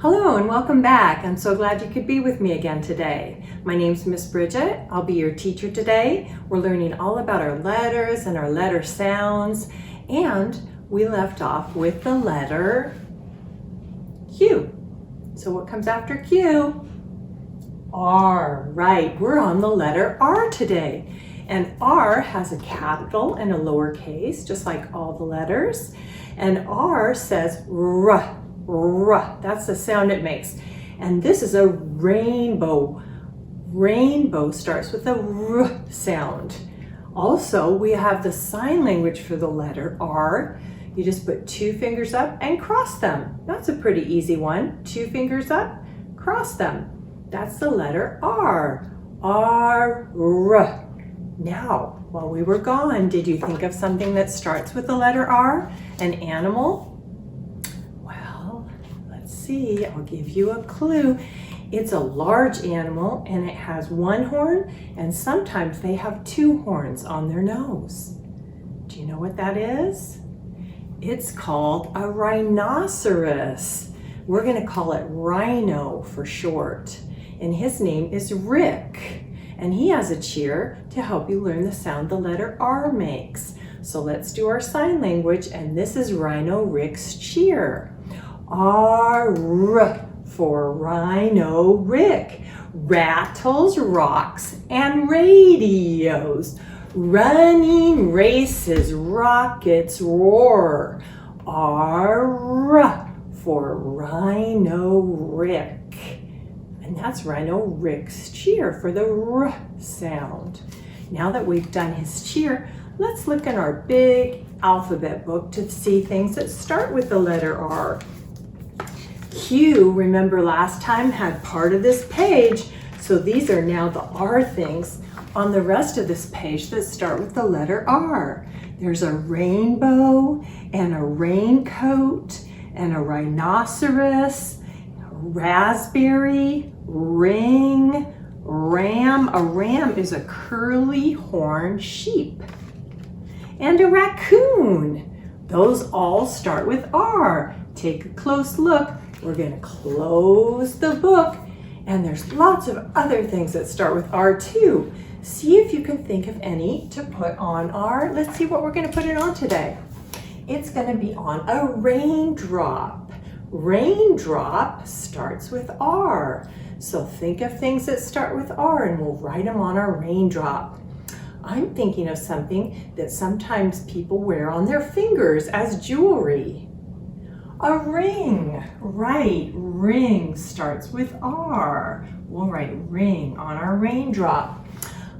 Hello and welcome back. I'm so glad you could be with me again today. My name's Miss Bridget. I'll be your teacher today. We're learning all about our letters and our letter sounds, and we left off with the letter Q. So what comes after Q? R, right. We're on the letter R today. And R has a capital and a lowercase, just like all the letters. And R says R. R, that's the sound it makes. And this is a rainbow. Rainbow starts with a R sound. Also, we have the sign language for the letter R. You just put two fingers up and cross them. That's a pretty easy one. Two fingers up, cross them. That's the letter R. R, R. Now, while we were gone, did you think of something that starts with the letter R? An animal? See, I'll give you a clue. It's a large animal and it has one horn, and sometimes they have two horns on their nose. Do you know what that is? It's called a rhinoceros. We're going to call it Rhino for short. And his name is Rick. And he has a cheer to help you learn the sound the letter R makes. So let's do our sign language, and this is Rhino Rick's cheer. R for Rhino Rick. Rattles, rocks, and radios. Running races, rockets roar. R for Rhino Rick. And that's Rhino Rick's cheer for the R sound. Now that we've done his cheer, let's look in our big alphabet book to see things that start with the letter R. Q, remember last time, had part of this page, so these are now the R things on the rest of this page that start with the letter R. There's a rainbow and a raincoat and a rhinoceros, raspberry, ring, ram. A ram is a curly horned sheep. And a raccoon. Those all start with R. Take a close look. We're going to close the book, and there's lots of other things that start with R too. See if you can think of any to put on R. Let's see what we're going to put it on today. It's going to be on a raindrop. Raindrop starts with R. So think of things that start with R, and we'll write them on our raindrop. I'm thinking of something that sometimes people wear on their fingers as jewelry. A ring, right, ring starts with R. We'll write ring on our raindrop.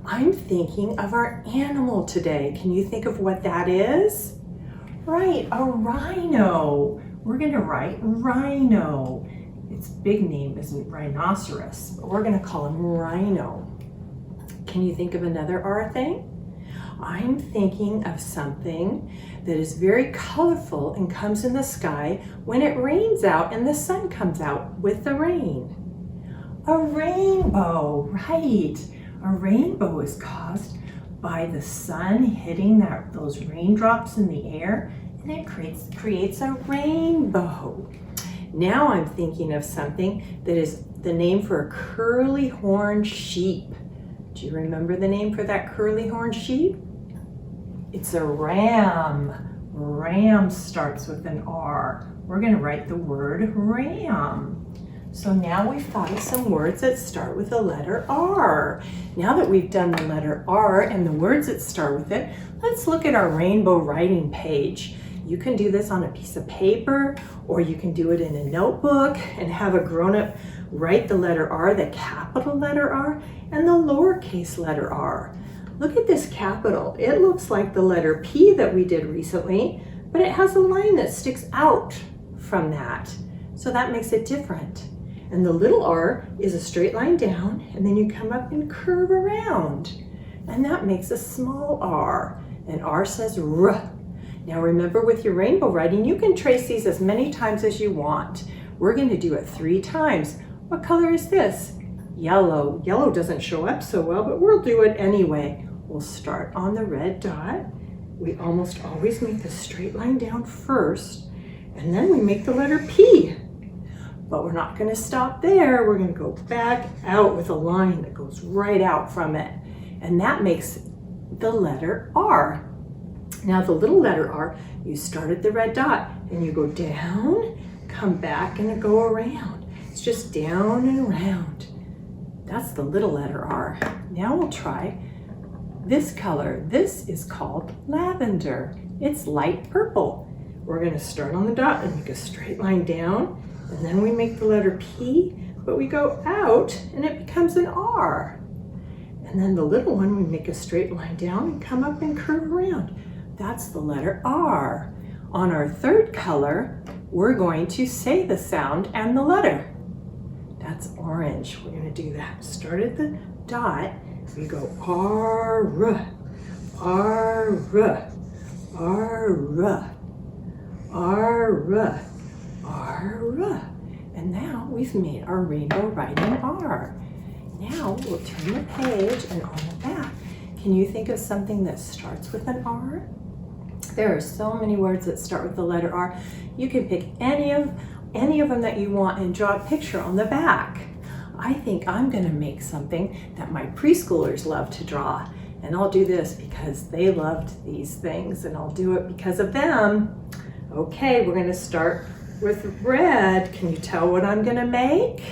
I'm thinking of our animal today. Can you think of what that is? Right, a rhino. We're gonna write rhino. Its big name isn't rhinoceros, but we're gonna call him Rhino. Can you think of another R thing? I'm thinking of something that is very colorful and comes in the sky when it rains out and the sun comes out with the rain. A rainbow, right. A rainbow is caused by the sun hitting those raindrops in the air, and it creates a rainbow. Now I'm thinking of something that is the name for a curly horned sheep. Do you remember the name for that curly horned sheep? It's a ram. Ram starts with an R. We're going to write the word ram. So now we've thought of some words that start with the letter R. Now that we've done the letter R and the words that start with it, let's look at our rainbow writing page. You can do this on a piece of paper, or you can do it in a notebook and have a grown-up write the letter R, the capital letter R, and the lowercase letter R. Look at this capital. It looks like the letter P that we did recently, but it has a line that sticks out from that. So that makes it different. And the little R is a straight line down, and then you come up and curve around. And that makes a small R. And R says R. Now remember, with your rainbow writing, you can trace these as many times as you want. We're going to do it 3 times. What color is this? Yellow. Yellow doesn't show up so well, but we'll do it anyway. We'll start on the red dot. We almost always make the straight line down first, and then we make the letter P. But we're not going to stop there. We're going to go back out with a line that goes right out from it. And that makes the letter R. Now the little letter R, you start at the red dot and you go down, come back and go around. It's just down and around. That's the little letter R. Now we'll try this color. This is called lavender. It's light purple. We're going to start on the dot and make a straight line down, and then we make the letter P, but we go out and it becomes an R. And then the little one, we make a straight line down and come up and curve around. That's the letter R. On our third color, we're going to say the sound and the letter. That's orange. We're going to do that. Start at the dot. We go R, R, R, R, R, R. And now we've made our rainbow writing R. Now we'll turn the page, and on the back, can you think of something that starts with an R? There are so many words that start with the letter R. You can pick any of them that you want and draw a picture on the back. I think I'm going to make something that my preschoolers love to draw. And I'll do this because they loved these things, and I'll do it because of them. Okay, we're going to start with red. Can you tell what I'm going to make?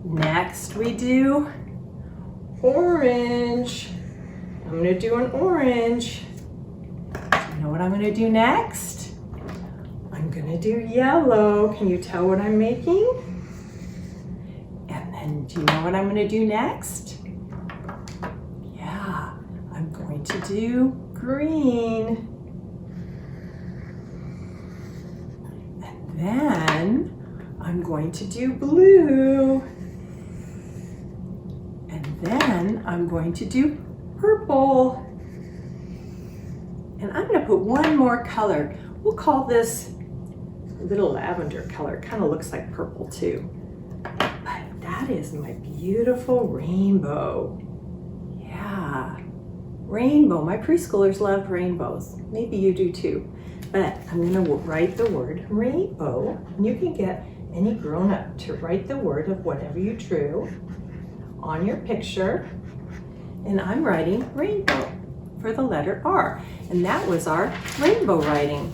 Next we do orange. I'm going to do an orange. You know what I'm going to do next? I'm going to do yellow. Can you tell what I'm making? And then do you know what I'm going to do next? Yeah, I'm going to do green. And then I'm going to do blue. And then I'm going to do purple. And I'm going to put one more color. We'll call this little lavender color. It kind of looks like purple too. But that is my beautiful rainbow. Yeah, rainbow. My preschoolers love rainbows. Maybe you do too. But I'm going to write the word rainbow. And you can get any grown-up to write the word of whatever you drew on your picture. And I'm writing rainbow for the letter R. And that was our rainbow writing.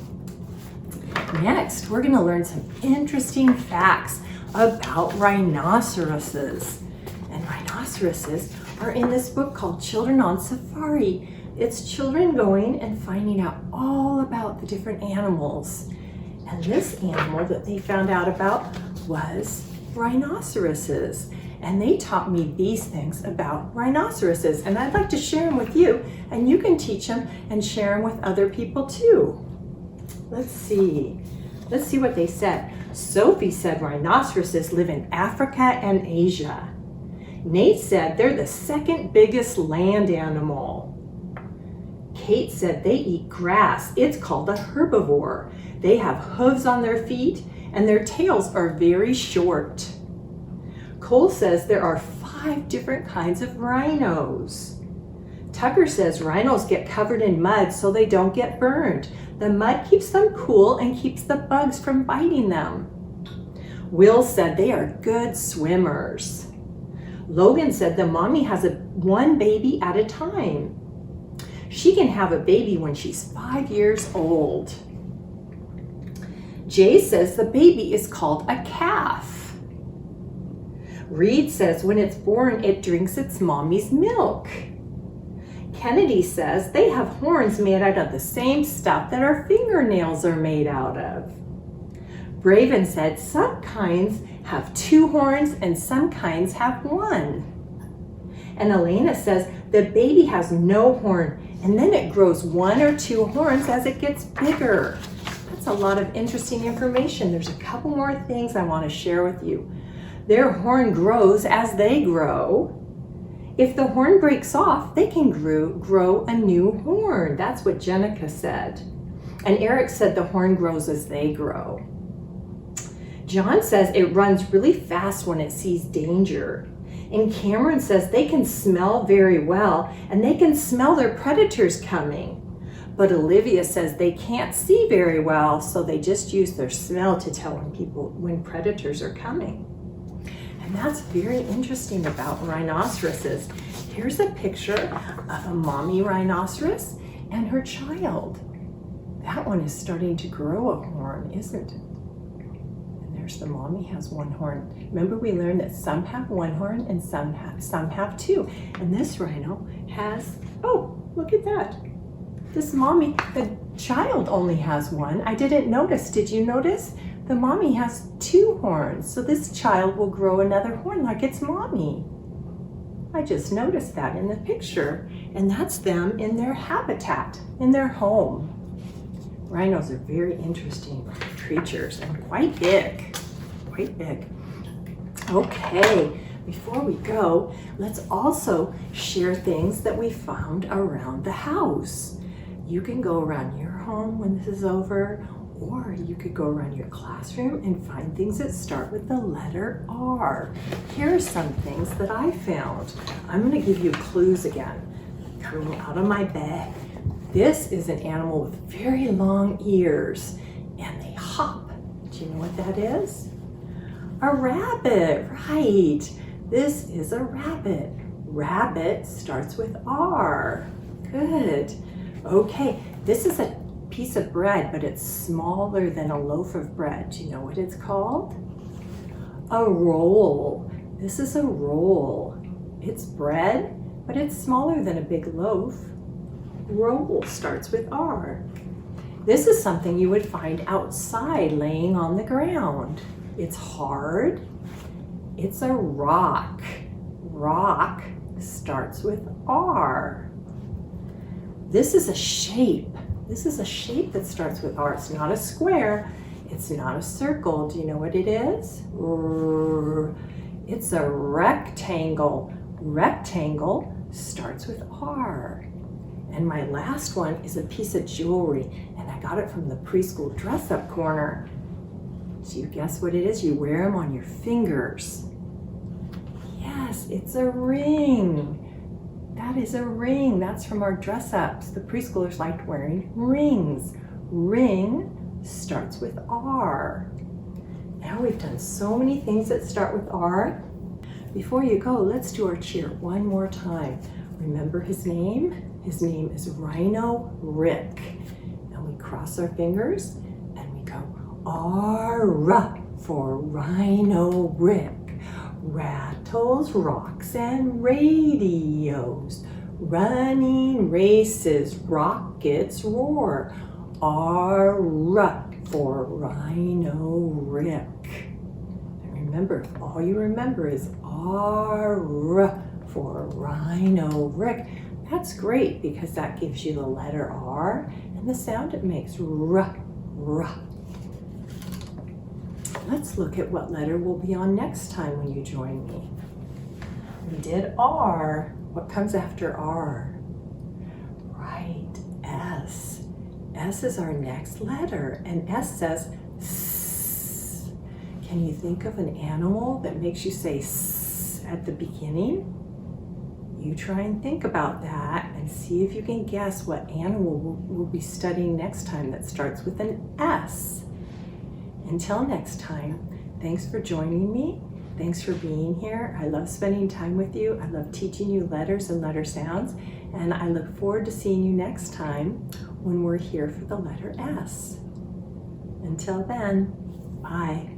Next, we're going to learn some interesting facts about rhinoceroses. And rhinoceroses are in this book called Children on Safari. It's children going and finding out all about the different animals. And this animal that they found out about was rhinoceroses. And they taught me these things about rhinoceroses. And I'd like to share them with you. And you can teach them and share them with other people too. Let's see what they said. Sophie said rhinoceroses live in Africa and Asia. Nate said they're the second biggest land animal. Kate said they eat grass. It's called a herbivore. They have hooves on their feet and their tails are very short. Cole says there are 5 different kinds of rhinos. Tucker says rhinos get covered in mud so they don't get burned. The mud keeps them cool and keeps the bugs from biting them. Will said they are good swimmers. Logan said the mommy has one baby at a time. She can have a baby when she's 5 years old. Jay says the baby is called a calf. Reed says when it's born, it drinks its mommy's milk. Kennedy says they have horns made out of the same stuff that our fingernails are made out of. Braven said some kinds have 2 horns and some kinds have 1. And Elena says the baby has no horn and then it grows 1 or 2 horns as it gets bigger. That's a lot of interesting information. There's a couple more things I want to share with you. Their horn grows as they grow. If the horn breaks off, they can grow a new horn. That's what Jenica said. And Eric said the horn grows as they grow. John says it runs really fast when it sees danger. And Cameron says they can smell very well and they can smell their predators coming. But Olivia says they can't see very well, so they just use their smell to tell when predators are coming. And that's very interesting about rhinoceroses. Here's a picture of a mommy rhinoceros and her child. That one is starting to grow a horn, isn't it? And there's the mommy has one horn. Remember we learned that some have one horn and some have two. And this rhino has, oh, look at that. This mommy, the child only has one. I didn't notice. Did you notice? The mommy has two horns, so this child will grow another horn like its mommy. I just noticed that in the picture, and that's them in their habitat, in their home. Rhinos are very interesting creatures and quite big, quite big. Okay, before we go, let's also share things that we found around the house. You can go around your home when this is over, or you could go around your classroom and find things that start with the letter R. Here are some things that I found. I'm going to give you clues again. Coming out of my bag. This is an animal with very long ears, and they hop. Do you know what that is? A rabbit, right. This is a rabbit. Rabbit starts with R. Good. Okay, this is a piece of bread, but it's smaller than a loaf of bread. Do you know what it's called? A roll. This is a roll. It's bread, but it's smaller than a big loaf. Roll starts with R. This is something you would find outside laying on the ground. It's hard. It's a rock. Rock starts with R. This is a shape. This is a shape that starts with R. It's not a square. It's not a circle. Do you know what it is? It's a rectangle. Rectangle starts with R. And my last one is a piece of jewelry, and I got it from the preschool dress-up corner. Do you guess what it is? You wear them on your fingers. Yes, it's a ring. That is a ring. That's from our dress-ups. The preschoolers liked wearing rings. Ring starts with R. Now we've done so many things that start with R. Before you go, let's do our cheer one more time. Remember his name? His name is Rhino Rick. And we cross our fingers and we go R for Rhino Rick. Rattles, rocks, and radios. Running races, rockets roar. R for Rhino Rick. And remember, if all you remember is R for Rhino Rick, that's great because that gives you the letter R and the sound it makes, R. Let's look at what letter will be on next time when you join me. We did R. What comes after R? Right, S. S is our next letter, and S says S. Can you think of an animal that makes you say S at the beginning? You try and think about that and see if you can guess what animal we'll be studying next time that starts with an S. Until next time, thanks for joining me. Thanks for being here. I love spending time with you. I love teaching you letters and letter sounds. And I look forward to seeing you next time when we're here for the letter S. Until then, bye.